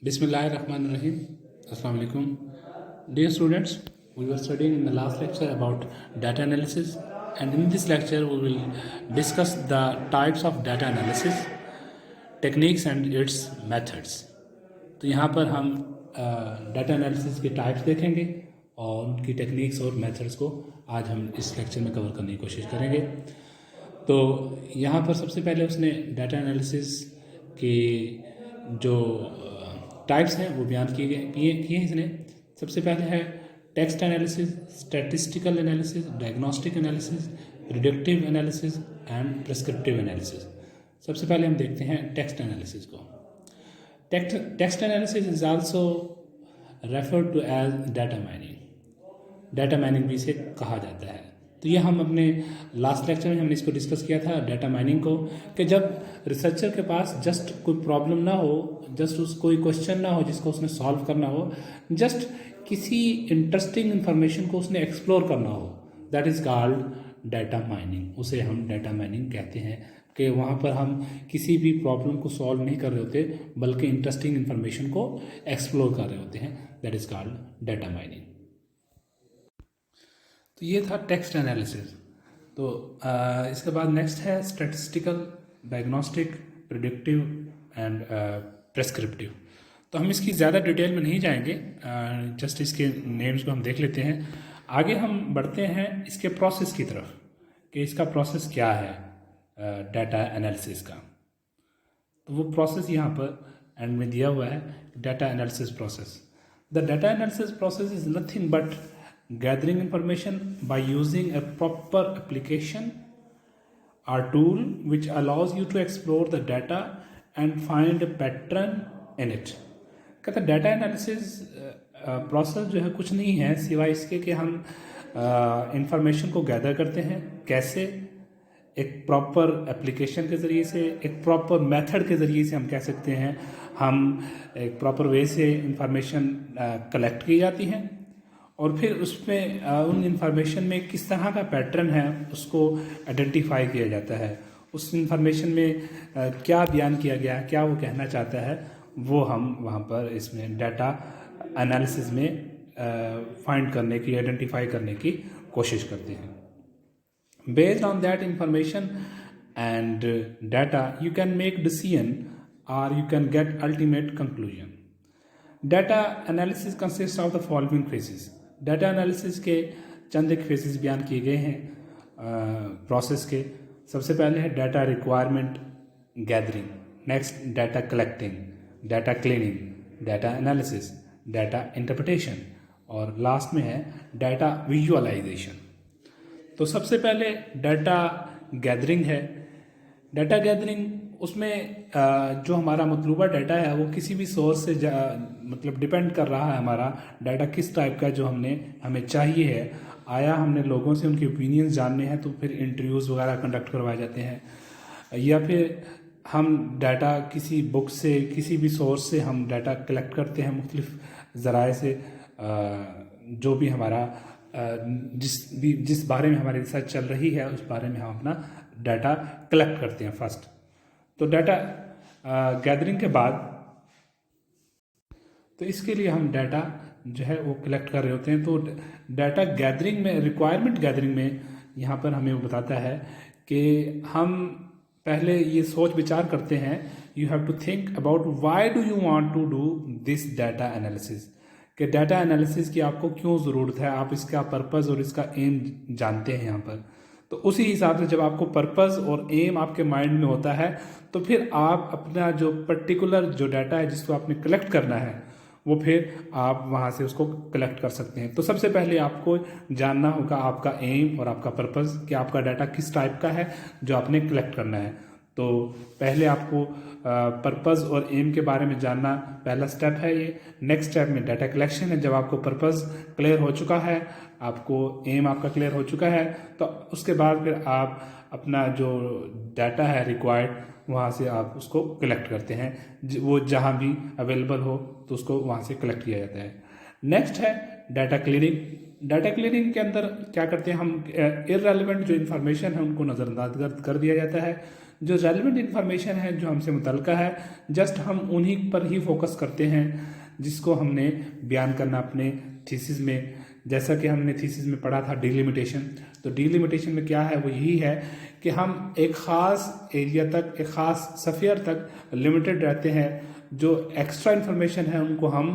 Bismillahirrahmanirrahim. Assalamu alaikum. Dear students, we were studying in the last lecture about data analysis, and in this lecture we will discuss the types of data analysis, techniques and its methods. तो यहाँ पर हम data analysis के types देखेंगे और उनकी techniques और methods को आज हम इस लेक्चर में कवर करने की कोशिश करेंगे। तो यहाँ पर सबसे पहले उसने डाटा एनालिसिस के जो टाइप्स हैं वो बयान किए हैं इसने। सबसे पहले है text analysis, statistical analysis, diagnostic analysis, predictive analysis and prescriptive analysis. सबसे पहले हम देखते हैं टेक्स्ट एनालिसिस को। Text analysis is also referred to as data mining. Data mining भी इसे कहा जाता है। तो ये हम अपने लास्ट लेक्चर में हमने इसको डिस्कस किया था, डाटा माइनिंग को, कि जब रिसर्चर के पास जस्ट कोई प्रॉब्लम ना हो, जस्ट उस कोई क्वेश्चन ना हो जिसको उसने सॉल्व करना हो, जस्ट किसी इंटरेस्टिंग इंफॉर्मेशन को उसने एक्सप्लोर करना हो, that is called data mining. उसे हम डाटा माइनिंग कहते हैं कि वहाँ पर हम किसी भी प्रॉब्लम को सॉल्व नहीं कर रहे होते बल्कि इंटरेस्टिंग इंफॉर्मेशन को एक्सप्लोर कर रहे होते हैं, that is called data mining. तो ये था टेक्स्ट एनालिसिस। तो इसके बाद नेक्स्ट है statistical, diagnostic, predictive and prescriptive. तो हम इसकी ज़्यादा डिटेल में नहीं जाएंगे, जस्ट इसके नेम्स को हम देख लेते हैं। आगे हम बढ़ते हैं इसके प्रोसेस की तरफ कि इसका प्रोसेस क्या है डाटा एनालिसिस का। तो वो प्रोसेस यहाँ पर एंड में दिया हुआ है, data analysis process. The data analysis process is nothing but gathering information by using a proper application or tool which allows you to explore the data and find a pattern in it। कहते हैं data analysis process जो है कुछ नहीं है सिवाय इसके कि हम इंफॉर्मेशन को गैदर करते हैं। कैसे? एक प्रॉपर एप्लीकेशन के ज़रिए से, एक प्रॉपर मेथड के ज़रिए से हम कह सकते हैं। हम एक प्रॉपर वे से इंफॉर्मेशन कलेक्ट की जाती हैं और फिर उसमें उन इंफॉर्मेशन में किस तरह का पैटर्न है उसको आइडेंटिफाई किया जाता है। उस इंफॉर्मेशन में क्या बयान किया गया, क्या वो कहना चाहता है, वो हम वहाँ पर इसमें डाटा एनालिसिस में फाइंड करने की, आइडेंटिफाई करने की कोशिश करते हैं। Based on that information and data you can make decision और you can get ultimate conclusion. Data analysis consist of the following phases. Data analysis के चंद एक फेजेस बयान किए गए हैं प्रोसेस के। सबसे पहले है data requirement gathering, next data collecting, data cleaning, data analysis, data interpretation और लास्ट में है डाटा विजुअलाइजेशन। तो सबसे पहले डाटा गैदरिंग है। डाटा गैदरिंग उसमें जो हमारा मतलूबा डाटा है वो किसी भी सोर्स से मतलब डिपेंड कर रहा है। हमारा डाटा किस टाइप का जो हमें चाहिए है। आया हमने लोगों से उनके ओपिनियंस जानने हैं तो फिर इंटरव्यूज़ वगैरह कंडक्ट करवाए जाते हैं, या फिर हम डाटा किसी बुक से, किसी भी सोर्स से हम डाटा कलेक्ट करते हैं मुख्तलिफ ज़राए से। जो भी हमारा जिस बारे में हमारी रिसर्च चल रही है उस बारे में हम अपना डाटा कलेक्ट करते हैं फर्स्ट। तो डाटा गैदरिंग के बाद तो इसके लिए हम डाटा जो है वो कलेक्ट कर रहे होते हैं। तो डाटा गैदरिंग में, रिक्वायरमेंट गैदरिंग में यहाँ पर हमें वो बताता है कि हम पहले ये सोच विचार करते हैं, you have to think about why do you want to do this data analysis, कि डाटा एनालिसिस की आपको क्यों ज़रूरत है, आप इसका पर्पज़ और इसका एम जानते हैं यहाँ पर। तो उसी हिसाब से जब आपको पर्पज़ और एम आपके माइंड में होता है तो फिर आप अपना जो पर्टिकुलर जो डाटा है जिसको आपने कलेक्ट करना है वो फिर आप वहाँ से उसको कलेक्ट कर सकते हैं। तो सबसे पहले आपको जानना होगा आपका एम और आपका पर्पज़, कि आपका डाटा किस टाइप का है जो आपने कलेक्ट करना है। तो पहले आपको पर्पज़ और एम के बारे में जानना पहला स्टेप है ये। नेक्स्ट स्टेप में डाटा कलेक्शन है। जब आपको पर्पज़ क्लियर हो चुका है, आपको एम आपका क्लियर हो चुका है, तो उसके बाद फिर आप अपना जो डाटा है रिक्वायर्ड वहाँ से आप उसको कलेक्ट करते हैं। वो जहाँ भी अवेलेबल हो तो उसको वहाँ से कलेक्ट किया जाता है। नेक्स्ट है डाटा क्लीनिंग। डाटा क्लीनिंग के अंदर क्या करते हैं हम, इररेलेवेंट जो इन्फॉर्मेशन है उनको नज़रअंदाज कर दिया जाता है। जो रेलिवेंट इन्फॉर्मेशन है जो हमसे मुतल्लिका है जस्ट हम उन्हीं पर ही फोकस करते हैं जिसको हमने बयान करना अपने थीसिस में। जैसा कि हमने थीसिस में पढ़ा था डिलिमिटेशन, तो डिलिमिटेशन में क्या है वो यही है कि हम एक ख़ास एरिया तक, एक ख़ास सफ़ियर तक लिमिटेड रहते हैं। जो एक्स्ट्रा इन्फॉर्मेशन है उनको हम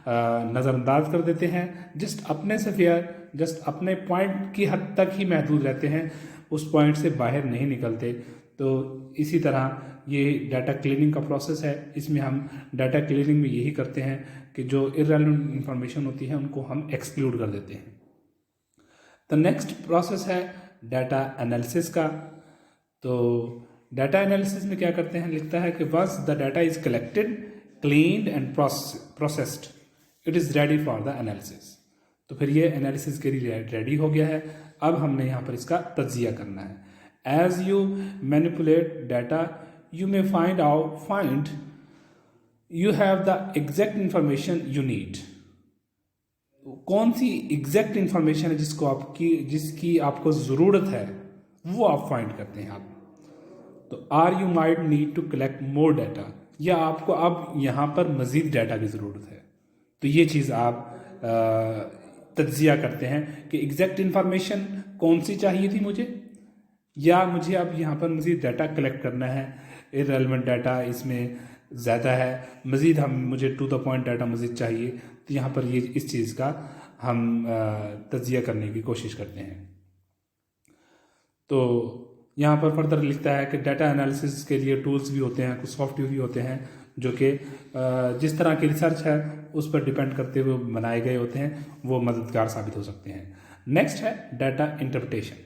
नज़रअंदाज कर देते हैं। जस्ट अपने सफ़ियर, जस्ट अपने पॉइंट की हद तक ही महदूद रहते हैं, उस पॉइंट से बाहर नहीं निकलते। तो इसी तरह ये डाटा क्लीनिंग का प्रोसेस है। इसमें हम डाटा क्लीनिंग में यही करते हैं कि जो इररेलेवेंट इंफॉर्मेशन होती है उनको हम एक्सक्लूड कर देते हैं। तो नेक्स्ट प्रोसेस है डाटा एनालिसिस का। तो डाटा एनालिसिस में क्या करते हैं, लिखता है कि once the data is collected, cleaned and processed, it is ready for the analysis. तो फिर ये एनालिसिस के लिए रेडी हो गया है। अब हमने यहाँ पर इसका तज्जिया करना है। As you manipulate data, you may find you have the exact information you need. कौन सी एग्जैक्ट इंफॉर्मेशन है जिसकी आपको ज़रूरत है वो आप फाइंड करते हैं। आप तो or you might need to collect more data, या आपको अब यहाँ पर मज़ीद डाटा की ज़रूरत है। तो ये चीज़ आप तज्जिया करते हैं कि एग्जैक्ट इंफॉर्मेशन कौन सी चाहिए थी मुझे, या मुझे अब यहाँ पर मज़ीद डाटा कलेक्ट करना है। इररेलेवेंट डाटा इसमें ज़्यादा है, मज़ीद मुझे टू द पॉइंट डाटा मज़ीद चाहिए। तो यहाँ पर ये इस चीज़ का हम तज्जिया करने की कोशिश करते हैं। तो यहाँ पर फर्दर लिखता है कि डाटा एनालिसिस के लिए टूल्स भी होते हैं, कुछ सॉफ्टवेयर भी होते हैं जो कि जिस तरह की रिसर्च है उस पर डिपेंड करते हुए बनाए गए होते हैं, वो मददगार साबित हो सकते हैं। नेक्स्ट है डाटा इंटरप्रिटेशन।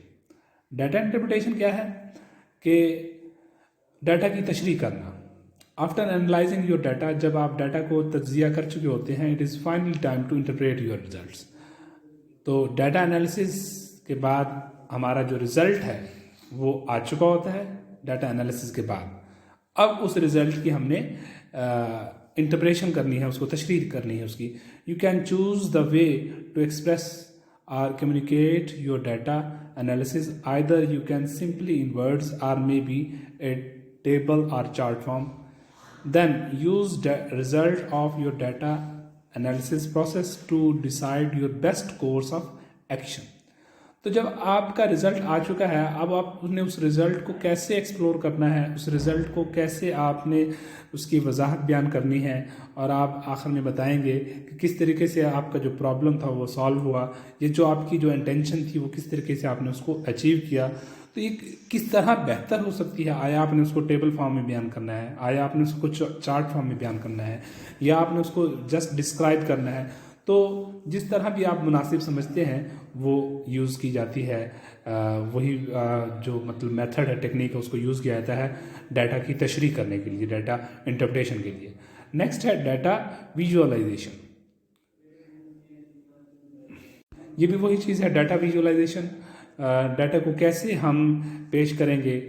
डाटा इंटरप्रिटेशन क्या है कि डाटा की तशरीह करना। आफ्टर एनालाइजिंग योर डाटा, जब आप डाटा को तज्जिया कर चुके होते हैं, it is final time to interpret your results. तो डाटा एनालिसिस के बाद हमारा जो रिज़ल्ट है वो आ चुका होता है डाटा एनालिसिस के बाद। अब उस रिज़ल्ट की हमने इंटरप्रेशन करनी है, उसको तशरीह करनी है उसकी। You can choose the way to express or communicate your data analysis. Either you can simply in words or maybe a table or chart form. Then use the result of your data analysis process to decide your best course of action. तो जब आपका result आ चुका है, अब आपने उस result को कैसे एक्सप्लोर करना है, उस रिज़ल्ट को कैसे आपने उसकी वजाहत बयान करनी है, और आप आखिर में बताएंगे कि किस तरीके से आपका जो प्रॉब्लम था वो सॉल्व हुआ, ये जो आपकी जो इंटेंशन थी वो किस तरीके से आपने उसको अचीव किया। तो ये किस तरह बेहतर हो सकती है। आया आपने उसको टेबल फॉर्म में बयान करना है, आया आपने उसको चार्ट फॉर्म में बयान करना है, या आपने उसको जस्ट डिस्क्राइब करना है। तो जिस तरह भी आप मुनासिब समझते हैं वो यूज़ की जाती है। वही जो मतलब मेथड है, टेक्निक है, उसको यूज़ किया जाता है डाटा की तशरीह करने के लिए, डाटा इंटरप्रिटेशन के लिए। नेक्स्ट है डाटा विजुअलाइजेशन। ये भी वही चीज़ है, डाटा विजुअलाइजेशन। डाटा को कैसे हम पेश करेंगे,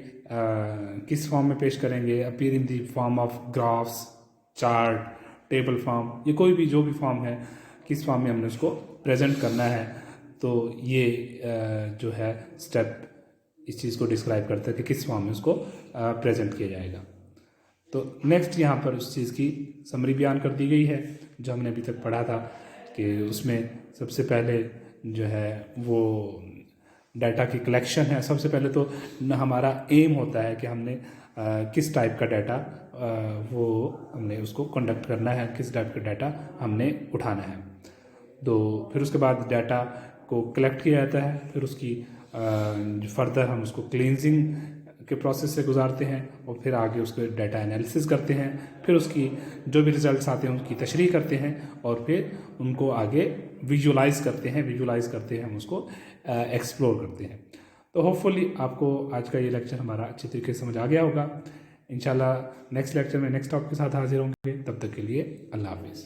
किस फॉर्म में पेश करेंगे, appear in the form of graphs, chart, table form, ये कोई भी जो भी फॉर्म है, किस फॉर्म में हमने उसको प्रेजेंट करना है। तो ये जो है स्टेप इस चीज़ को डिस्क्राइब करता है कि किस फॉर्म में उसको प्रेजेंट किया जाएगा। तो नेक्स्ट यहाँ पर उस चीज़ की समरी बयान कर दी गई है जो हमने अभी तक पढ़ा था, कि उसमें सबसे पहले जो है वो डाटा की कलेक्शन है। सबसे पहले तो हमारा एम होता है कि हमने किस टाइप का डाटा वो हमने उसको कंडक्ट करना है, किस टाइप का डाटा हमने उठाना है। तो फिर उसके बाद डाटा को कलेक्ट किया जाता है, फिर उसकी फर्दर हम उसको क्लींजिंग के प्रोसेस से गुजारते हैं, और फिर आगे उसको डाटा एनालिसिस करते हैं, फिर उसकी जो भी रिजल्ट्स आते हैं उसकी तशरीह करते हैं, और फिर उनको आगे विजुलाइज करते हैं हम उसको एक्सप्लोर करते हैं। तो होपफुली आपको आज का ये लेक्चर हमारा अच्छी तरीके से समझ आ गया होगा। इंशाल्लाह नेक्स्ट लेक्चर में नेक्स्ट टॉपिक के साथ हाजिर होंगे। तब तक के लिए अल्लाह हाफिज़।